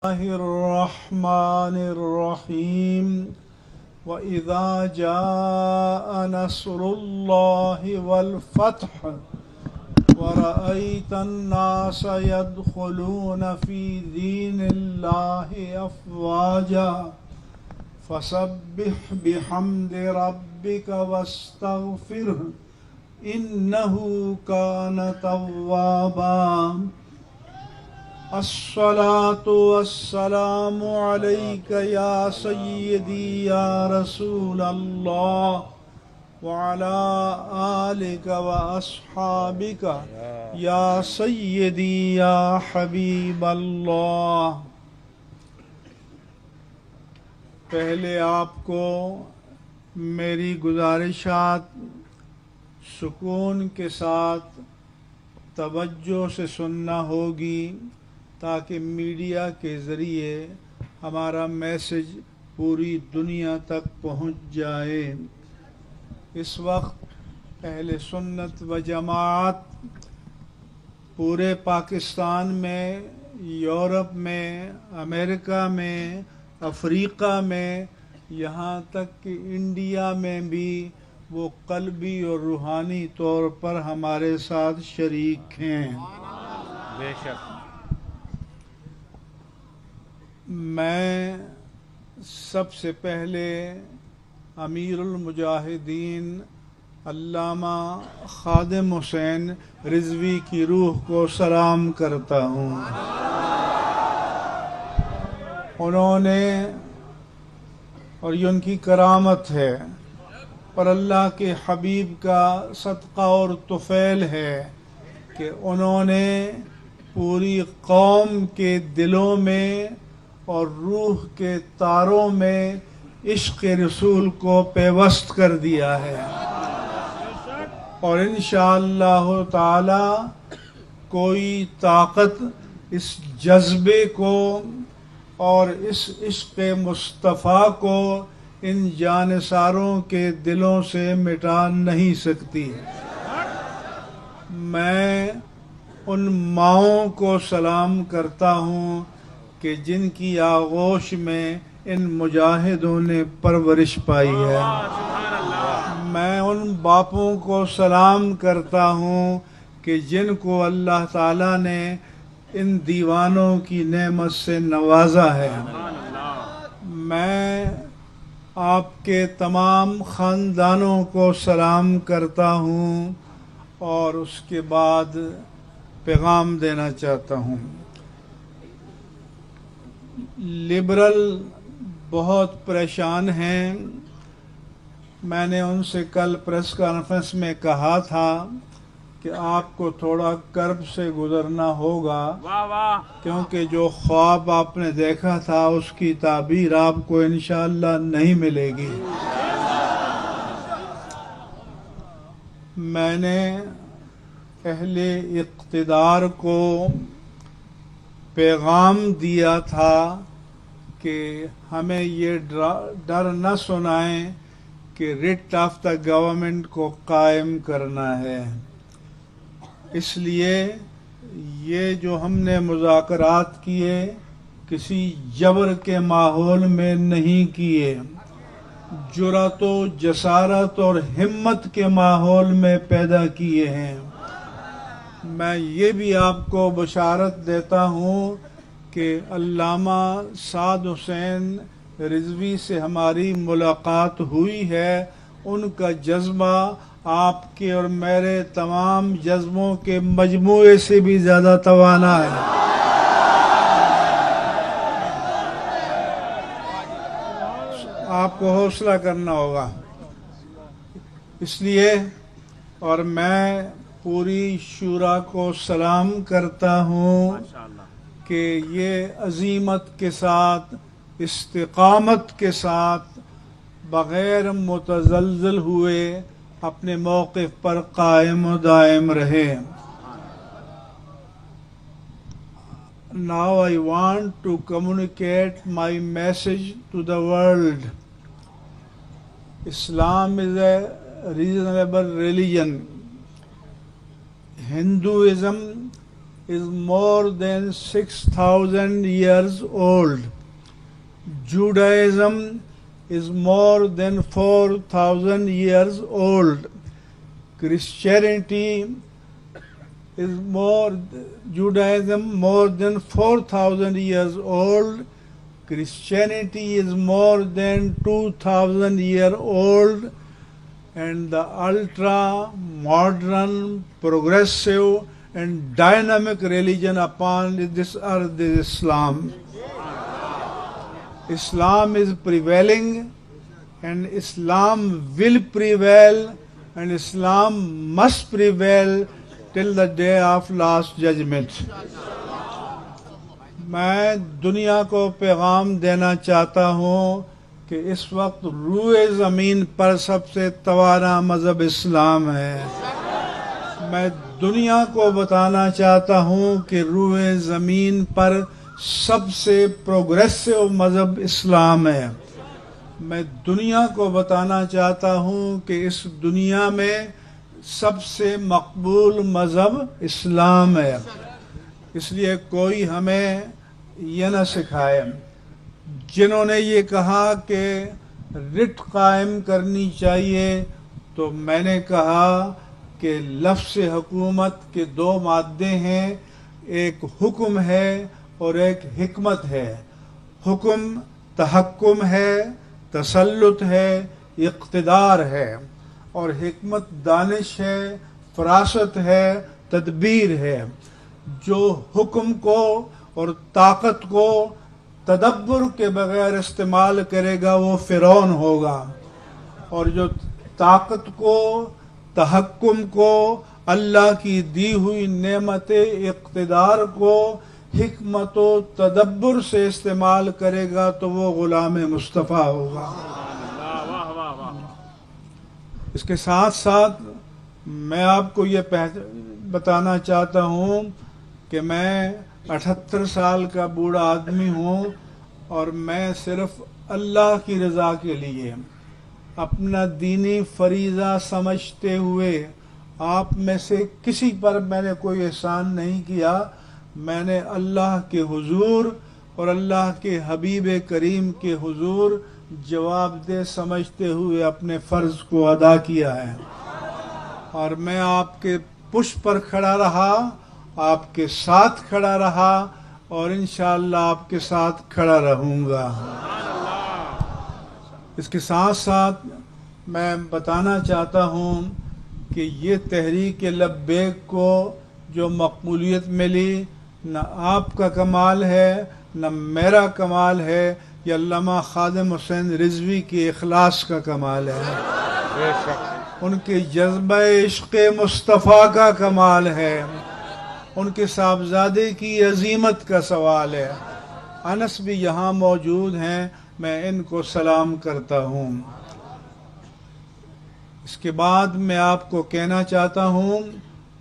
الرحمن الرحيم وإذا جاء نصر الله والفتح ورأيت الناس يدخلون في دين الله أفواجا فسبح بحمد ربك واستغفره إنه كان توابا الصلاة والسلام عليك يا سيدي يا رسول الله وعلى آلك وأصحابك يا سيدي يا حبيب الله. پہلے آپ کو میری گزارشات سکون کے ساتھ توجہ سے سننا ہوگی تاکہ میڈیا کے ذریعے ہمارا میسج پوری دنیا تک پہنچ جائے. اس وقت اہل سنت و جماعت پورے پاکستان میں، یورپ میں، امریکہ میں، افریقہ میں، یہاں تک کہ انڈیا میں بھی وہ قلبی اور روحانی طور پر ہمارے ساتھ شریک ہیں. بے شک. میں سب سے پہلے امیر المجاہدین علامہ خادم حسین رضوی کی روح کو سلام کرتا ہوں. انہوں نے، اور یہ ان کی کرامت ہے، پر اللہ کے حبیب کا صدقہ اور طفیل ہے کہ انہوں نے پوری قوم کے دلوں میں اور روح کے تاروں میں عشق رسول کو پیوست کر دیا ہے، اور انشاءاللہ تعالی کوئی طاقت اس جذبے کو اور اس عشق مصطفیٰ کو ان جانثاروں کے دلوں سے مٹا نہیں سکتی. میں ان ماؤں کو سلام کرتا ہوں کہ جن کی آغوش میں ان مجاہدوں نے پرورش پائی ہے. میں ان باپوں کو سلام کرتا ہوں کہ جن کو اللہ تعالیٰ نے ان دیوانوں کی نعمت سے نوازا ہے. میں آپ کے تمام خاندانوں کو سلام کرتا ہوں اور اس کے بعد پیغام دینا چاہتا ہوں. لبرل بہت پریشان ہیں. میں نے ان سے کل پریس کانفرنس میں کہا تھا کہ آپ کو تھوڑا کرب سے گزرنا ہوگا، کیونکہ جو خواب آپ نے دیکھا تھا اس کی تعبیر آپ کو انشاءاللہ نہیں ملے گی. میں نے اہل اقتدار کو پیغام دیا تھا کہ ہمیں یہ ڈر نہ سنائیں کہ ریٹ آف دا گورنمنٹ کو قائم کرنا ہے. اس لیے یہ جو ہم نے مذاکرات کیے کسی جبر کے ماحول میں نہیں کیے، جرأت و جسارت اور ہمت کے ماحول میں پیدا کیے ہیں. میں یہ بھی آپ کو بشارت دیتا ہوں کہ علامہ سعد حسین رضوی سے ہماری ملاقات ہوئی ہے. ان کا جذبہ آپ کے اور میرے تمام جذبوں کے مجموعے سے بھی زیادہ توانا ہے. آپ کو حوصلہ کرنا ہوگا. اس لیے، اور میں پوری شورا کو سلام کرتا ہوں کہ یہ عزیمت کے ساتھ، استقامت کے ساتھ، بغیر متزلزل ہوئے اپنے موقف پر قائم و دائم رہے. Now I want to communicate my message to the world. Islam is a reasonable religion. Hinduism is more than 6,000 years old. Judaism is more than 4,000 years old. Christianity is Judaism more than 4,000 years old. Christianity is more than 2,000 years old. And the ultra modern, progressive and dynamic religion upon this earth is Islam. Islam is prevailing, and Islam will prevail, and Islam must prevail till the day of last judgment. میں دنیا کو پیغام دینا چاہتا ہوں کہ اس وقت روئے زمین پر سب سے توانا مذہب اسلام ہے. میں دنیا کو بتانا چاہتا ہوں کہ روئے زمین پر سب سے پروگریسو مذہب اسلام ہے. میں دنیا کو بتانا چاہتا ہوں کہ اس دنیا میں سب سے مقبول مذہب اسلام ہے. اس لیے کوئی ہمیں یہ نہ سکھائے. جنہوں نے یہ کہا کہ رٹ قائم کرنی چاہیے، تو میں نے کہا کہ لفظ حکومت کے دو مادے ہیں، ایک حکم ہے اور ایک حکمت ہے. حکم تحکم ہے، تسلط ہے، اقتدار ہے، اور حکمت دانش ہے، فراست ہے، تدبیر ہے. جو حکم کو اور طاقت کو تدبر کے بغیر استعمال کرے گا وہ فرعون ہوگا، اور جو طاقت کو، تحکم کو، اللہ کی دی ہوئی نعمت اقتدار کو حکمت و تدبر سے استعمال کرے گا تو وہ غلام مصطفیٰ ہوگا. اس کے ساتھ ساتھ میں آپ کو یہ بتانا چاہتا ہوں کہ میں 78 سال کا بوڑھا آدمی ہوں، اور میں صرف اللہ کی رضا کے لیے اپنا دینی فریضہ سمجھتے ہوئے آپ میں سے کسی پر میں نے کوئی احسان نہیں کیا. میں نے اللہ کے حضور اور اللہ کے حبیب کریم کے حضور جواب دہ سمجھتے ہوئے اپنے فرض کو ادا کیا ہے. اور میں آپ کے پشت پر کھڑا رہا، آپ کے ساتھ کھڑا رہا، اور انشاءاللہ آپ کے ساتھ کھڑا رہوں گا. اس کے ساتھ ساتھ میں بتانا چاہتا ہوں کہ یہ تحریک لبیک کو جو مقبولیت ملی، نہ آپ کا کمال ہے نہ میرا کمال ہے، یہ علامہ خادم حسین رضوی کے اخلاص کا کمال ہے، بے شک ان کے جذبہ عشق مصطفیٰ کا کمال ہے، ان کے صاحبزادے کی عظیمت کا سوال ہے. انس بھی یہاں موجود ہیں، میں ان کو سلام کرتا ہوں. اس کے بعد میں آپ کو کہنا چاہتا ہوں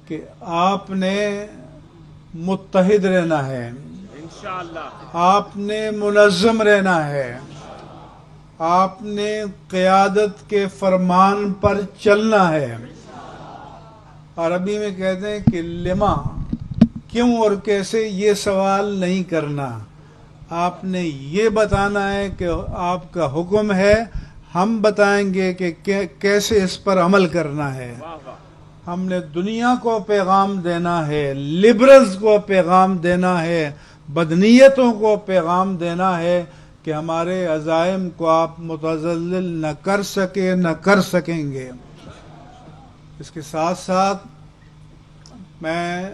کہ آپ نے متحد رہنا ہے، انشاءاللہ آپ نے منظم رہنا ہے، آپ نے قیادت کے فرمان پر چلنا ہے. عربی میں کہتے ہیں کہ لما، کیوں اور کیسے یہ سوال نہیں کرنا، آپ نے یہ بتانا ہے کہ آپ کا حکم ہے، ہم بتائیں گے کہ کیسے اس پر عمل کرنا ہے. ہم نے دنیا کو پیغام دینا ہے، لبرلز کو پیغام دینا ہے، بدنیتوں کو پیغام دینا ہے کہ ہمارے عزائم کو آپ متزلزل نہ کر سکے، نہ کر سکیں گے. اس کے ساتھ ساتھ میں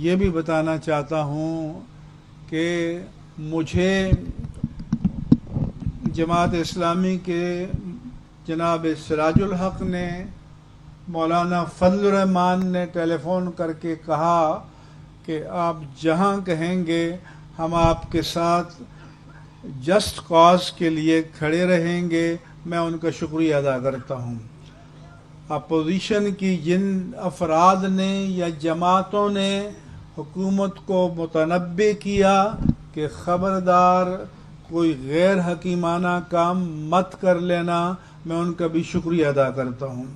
یہ بھی بتانا چاہتا ہوں کہ مجھے جماعت اسلامی کے جناب سراج الحق نے، مولانا فضل الرحمان نے ٹیلی فون کر کے کہا کہ آپ جہاں کہیں گے ہم آپ کے ساتھ جسٹ کاز کے لیے کھڑے رہیں گے. میں ان کا شکریہ ادا کرتا ہوں. اپوزیشن کی جن افراد نے یا جماعتوں نے حکومت کو متنبہ کیا کہ خبردار کوئی غیر حکیمانہ کام مت کر لینا، میں ان کا بھی شکریہ ادا کرتا ہوں.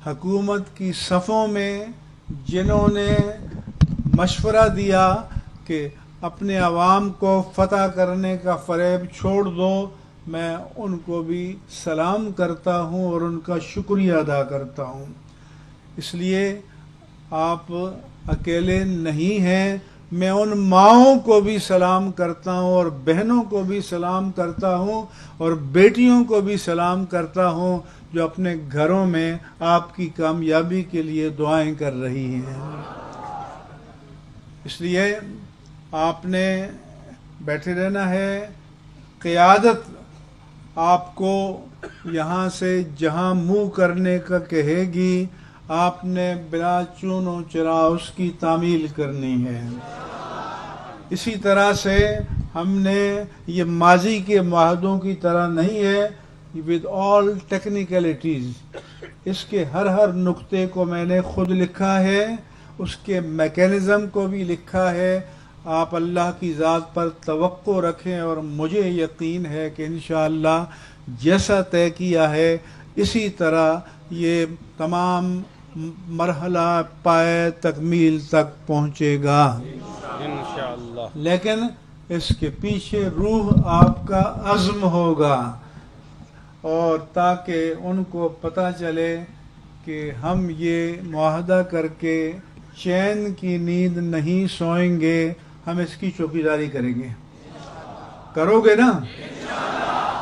حکومت کی صفوں میں جنہوں نے مشورہ دیا کہ اپنے عوام کو فتح کرنے کا فریب چھوڑ دو، میں ان کو بھی سلام کرتا ہوں اور ان کا شکریہ ادا کرتا ہوں۔ اس لیے آپ اکیلے نہیں ہیں، میں ان ماؤں کو بھی سلام کرتا ہوں اور بہنوں کو بھی سلام کرتا ہوں اور بیٹیوں کو بھی سلام کرتا ہوں جو اپنے گھروں میں آپ کی کامیابی کے لیے دعائیں کر رہی ہیں۔ اس لیے آپ نے بیٹھے رہنا ہے۔ قیادت آپ کو یہاں سے جہاں منہ کرنے کا کہے گی، آپ نے بلا چون و چرا اس کی تعمیل کرنی ہے۔ اسی طرح سے ہم نے یہ ماضی کے معاہدوں کی طرح نہیں ہے with all technicalities، اس کے ہر نقطے کو میں نے خود لکھا ہے، اس کے میکینزم کو بھی لکھا ہے۔ آپ اللہ کی ذات پر توقع رکھیں اور مجھے یقین ہے کہ انشاءاللہ جیسا طے کیا ہے اسی طرح یہ تمام مرحلہ پائے تکمیل تک پہنچے گا انشاءاللہ۔ لیکن اس کے پیچھے روح آپ کا عزم ہوگا، اور تاکہ ان کو پتہ چلے کہ ہم یہ معاہدہ کر کے چین کی نیند نہیں سوئیں گے، ہم اس کی چوکیداری کریں گے۔ کرو گے نا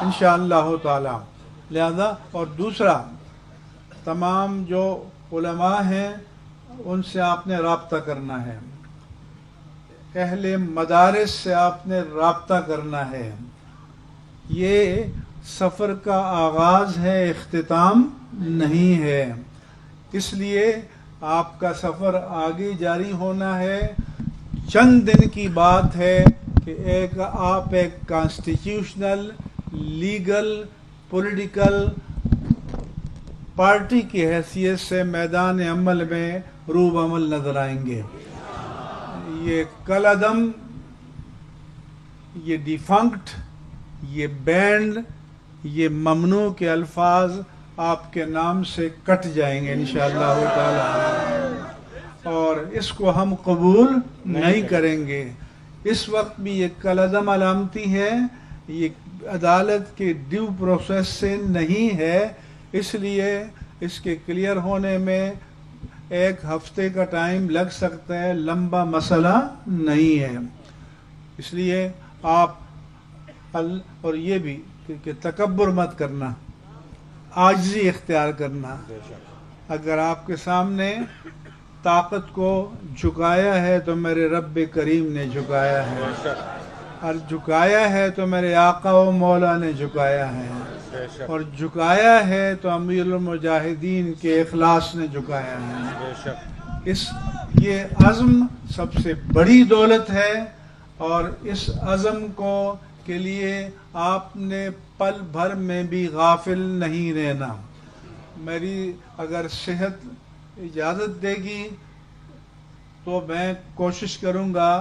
انشاءاللہ تعالی۔ لہذا اور دوسرا، تمام جو علماء ہیں ان سے آپ نے رابطہ کرنا ہے، اہل مدارس سے آپ نے رابطہ کرنا ہے۔ یہ سفر کا آغاز ہے، اختتام نہیں ہے، اس لیے آپ کا سفر آگے جاری ہونا ہے۔ چند دن کی بات ہے کہ آپ ایک کانسٹیٹیوشنل، لیگل، پولیٹیکل پارٹی کی حیثیت سے میدان عمل میں روب عمل نظر آئیں گے۔ یہ کل عدم، یہ ڈیفنکٹ، یہ بینڈ، یہ ممنوع کے الفاظ آپ کے نام سے کٹ جائیں گے انشاءاللہ تعالی، اور اس کو ہم قبول نہیں کریں گے۔ اس وقت بھی یہ کل عدم علامتی ہے، یہ عدالت کے ڈیو پروسیس سے نہیں ہے، اس لیے اس کے کلیئر ہونے میں 1 ہفتے کا ٹائم لگ سکتا ہے، لمبا مسئلہ نہیں ہے۔ اس لیے آپ اور یہ بھی کہ تکبر مت کرنا، عاجزی اختیار کرنا۔ اگر آپ کے سامنے طاقت کو جھکایا ہے تو میرے رب کریم نے جھکایا ہے، اور جھکایا ہے تو میرے آقا و مولا نے جھکایا ہے، اور جھکایا ہے تو امیر المجاہدین کے اخلاص نے جھکایا ہے۔ یہ عزم سب سے بڑی دولت ہے، اور اس عزم کے لیے آپ نے پل بھر میں بھی غافل نہیں رہنا۔ میری اگر صحت اجازت دے گی تو میں کوشش کروں گا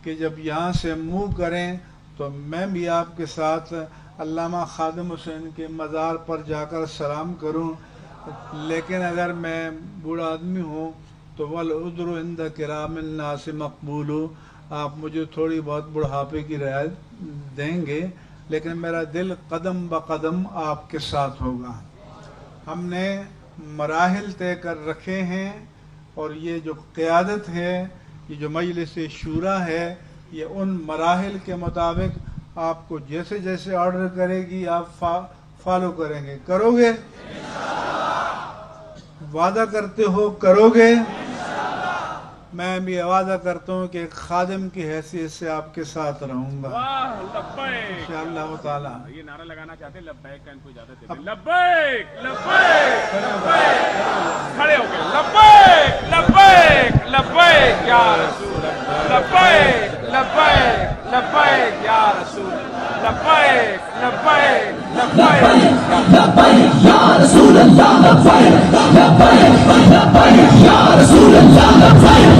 کہ جب یہاں سے منہ کریں تو میں بھی آپ کے ساتھ علامہ خادم حسین کے مزار پر جا کر سلام کروں، لیکن اگر میں بوڑھا آدمی ہوں تو والعذر عند کرام الناس مقبول، آپ مجھے تھوڑی بہت بڑھاپے کی رعایت دیں گے، لیکن میرا دل قدم بقدم آپ کے ساتھ ہوگا۔ ہم نے مراحل طے کر رکھے ہیں، اور یہ جو قیادت ہے، یہ جو مجلس شورا ہے، یہ ان مراحل کے مطابق آپ کو جیسے جیسے آرڈر کرے گی آپ فالو کریں گے۔ کرو گے؟ وعدہ کرتے ہو کرو گے؟ میں بھی وعدہ کرتا ہوں کہ ایک خادم کی حیثیت سے آپ کے ساتھ رہوں گا انشاءاللہ تعالی۔ یہ نعرہ لگانا چاہتے ہیں لبیک کا، ان کو اجازت دیتے ہیں۔ لبیک لبیک لبیک، کھڑے ہو گئے، لبیک لبیک لبیک یا رسول اللہ، لبیک لبیک لبیک یا رسول اللہ، لبیک لبیک لبیک لبیک یا رسول اللہ، لبیک لبیک لبیک یا رسول اللہ، لبیک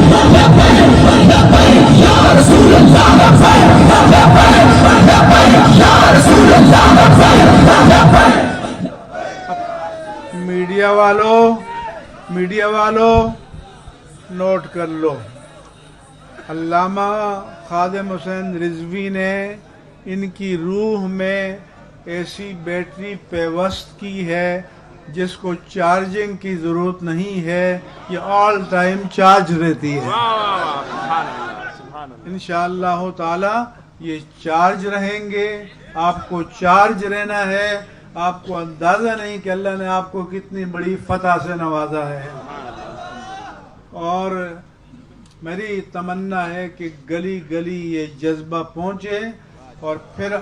لبیک یا رسول اللہ، لبیک لبیک یا رسول اللہ، لبیک۔ میڈیا والوں نوٹ کر لو، علامہ خادم حسین رضوی نے ان کی روح میں ایسی بیٹری پیوست کی ہے جس کو چارجنگ کی ضرورت نہیں ہے، یہ آل ٹائم چارج رہتی ہے۔ واہ واہ واہ، سبحان اللہ سبحان اللہ۔ انشاءاللہ تعالی یہ چارج رہیں گے، آپ کو چارج رہنا ہے، آپ کو اندازہ نہیں کہ اللہ نے آپ کو کتنی بڑی فتح سے نوازا ہے۔ اور میری تمنا ہے کہ گلی گلی یہ جذبہ پہنچے، اور پھر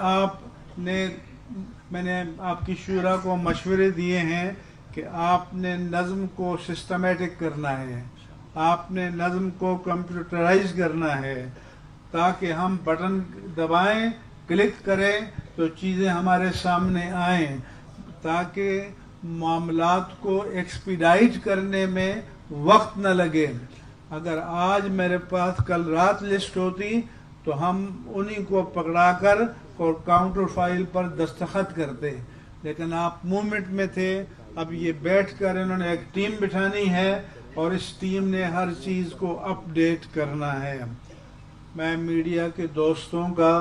میں نے آپ کی شورا کو مشورے دیے ہیں کہ آپ نے نظم کو سسٹمیٹک کرنا ہے، آپ نے نظم کو کمپیوٹرائز کرنا ہے، تاکہ ہم بٹن دبائیں، کلک کریں تو چیزیں ہمارے سامنے آئیں، تاکہ معاملات کو ایکسپیڈائٹ کرنے میں وقت نہ لگے۔ اگر آج میرے پاس کل رات لسٹ ہوتی تو ہم انہی کو پکڑا کر اور کاؤنٹر فائل پر دستخط کرتے، لیکن آپ موومنٹ میں تھے۔ اب یہ بیٹھ کر انہوں نے ایک ٹیم بٹھانی ہے اور اس ٹیم نے ہر چیز کو اپ ڈیٹ کرنا ہے۔ میں میڈیا کے دوستوں کا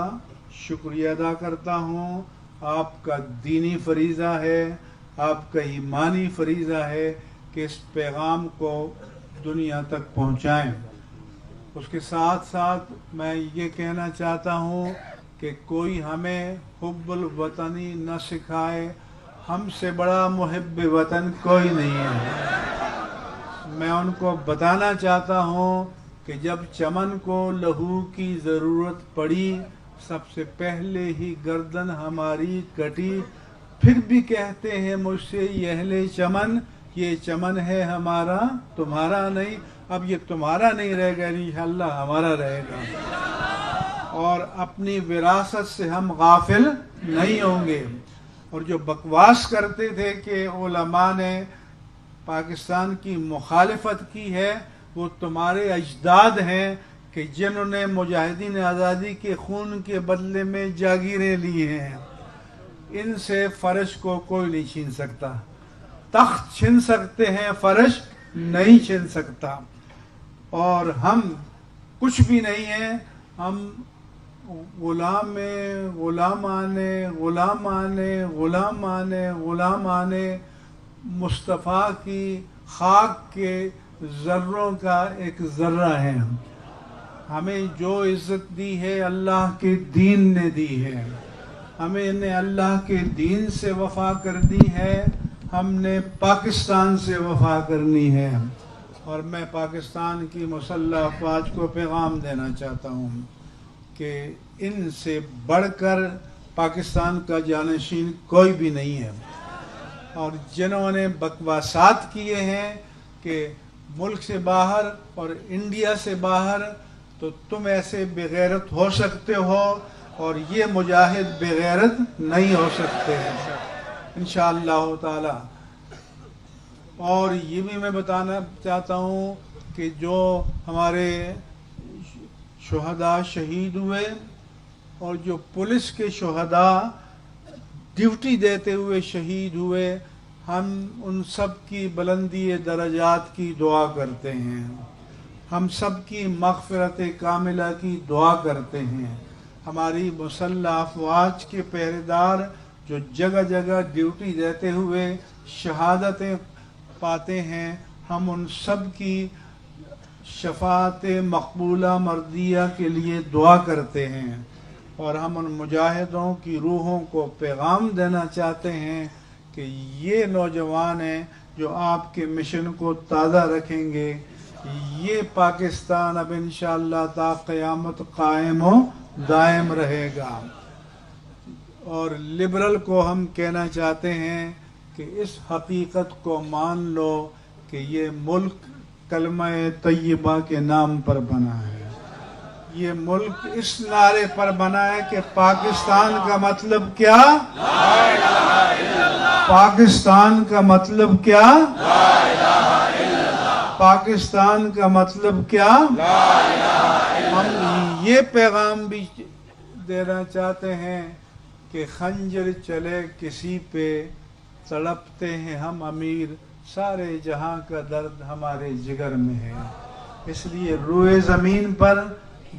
شکریہ ادا کرتا ہوں، آپ کا دینی فریضہ ہے، آپ کا ایمانی فریضہ ہے کہ اس پیغام کو دنیا تک پہنچائیں۔ اس کے ساتھ ساتھ میں یہ کہنا چاہتا ہوں کہ کوئی ہمیں حب الوطنی نہ سکھائے، ہم سے بڑا محب وطن کوئی نہیں ہے۔ میں ان کو بتانا چاہتا ہوں کہ جب چمن کو لہو کی ضرورت پڑی، سب سے پہلے ہی گردن ہماری کٹی، پھر بھی کہتے ہیں مجھ سے یہ اہل چمن، یہ چمن ہے ہمارا تمہارا نہیں۔ اب یہ تمہارا نہیں رہے گا، انشاءاللہ ہمارا رہے گا، اور اپنی وراثت سے ہم غافل نہیں ہوں گے۔ اور جو بکواس کرتے تھے کہ علماء نے پاکستان کی مخالفت کی ہے، وہ تمہارے اجداد ہیں کہ جنہوں نے مجاہدین آزادی کے خون کے بدلے میں جاگیریں لی ہیں۔ ان سے فرش کو کوئی نہیں چھین سکتا، تخت چھین سکتے ہیں، فرش نہیں چھین سکتا۔ اور ہم کچھ بھی نہیں ہیں، ہم غلامان مصطفیٰ کی خاک کے ذروں کا ایک ذرہ ہے۔ ہمیں جو عزت دی ہے اللہ کے دین نے دی ہے، ہمیں نے اللہ کے دین سے وفا کرنی ہے، ہم نے پاکستان سے وفا کرنی ہے۔ اور میں پاکستان کی مسلح افواج کو پیغام دینا چاہتا ہوں کہ ان سے بڑھ کر پاکستان کا جانشین کوئی بھی نہیں ہے۔ اور جنہوں نے بکواسات کیے ہیں کہ ملک سے باہر اور انڈیا سے باہر، تو تم ایسے بغیرت ہو سکتے ہو اور یہ مجاہد بغیرت نہیں ہو سکتے ہیں انشاءاللہ تعالی۔ اور یہ بھی میں بتانا چاہتا ہوں کہ جو ہمارے شہداء شہید ہوئے اور جو پولیس کے شہداء ڈیوٹی دیتے ہوئے شہید ہوئے، ہم ان سب کی بلندی درجات کی دعا کرتے ہیں، ہم سب کی مغفرت کاملہ کی دعا کرتے ہیں۔ ہماری مسلح افواج کے پہرےدار جو جگہ جگہ ڈیوٹی دیتے ہوئے شہادتیں پاتے ہیں، ہم ان سب کی شفاعت مقبولہ مردیہ کے لیے دعا کرتے ہیں۔ اور ہم ان مجاہدوں کی روحوں کو پیغام دینا چاہتے ہیں کہ یہ نوجوان ہیں جو آپ کے مشن کو تازہ رکھیں گے۔ یہ پاکستان اب انشاءاللہ تا قیامت قائم و دائم رہے گا۔ اور لبرل کو ہم کہنا چاہتے ہیں کہ اس حقیقت کو مان لو کہ یہ ملک کلمہ طیبہ کے نام پر بنا ہے، یہ ملک اس نعرے پر بنا ہے کہ پاکستان کا مطلب کیا؟ پاکستان کا مطلب کیا؟ پاکستان کا مطلب کیا؟ ہم یہ پیغام بھی دینا چاہتے ہیں کہ خنجر چلے کسی پہ، تڑپتے ہیں ہم امیر، سارے جہاں کا درد ہمارے جگر میں ہے۔ اس لیے روئے زمین پر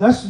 10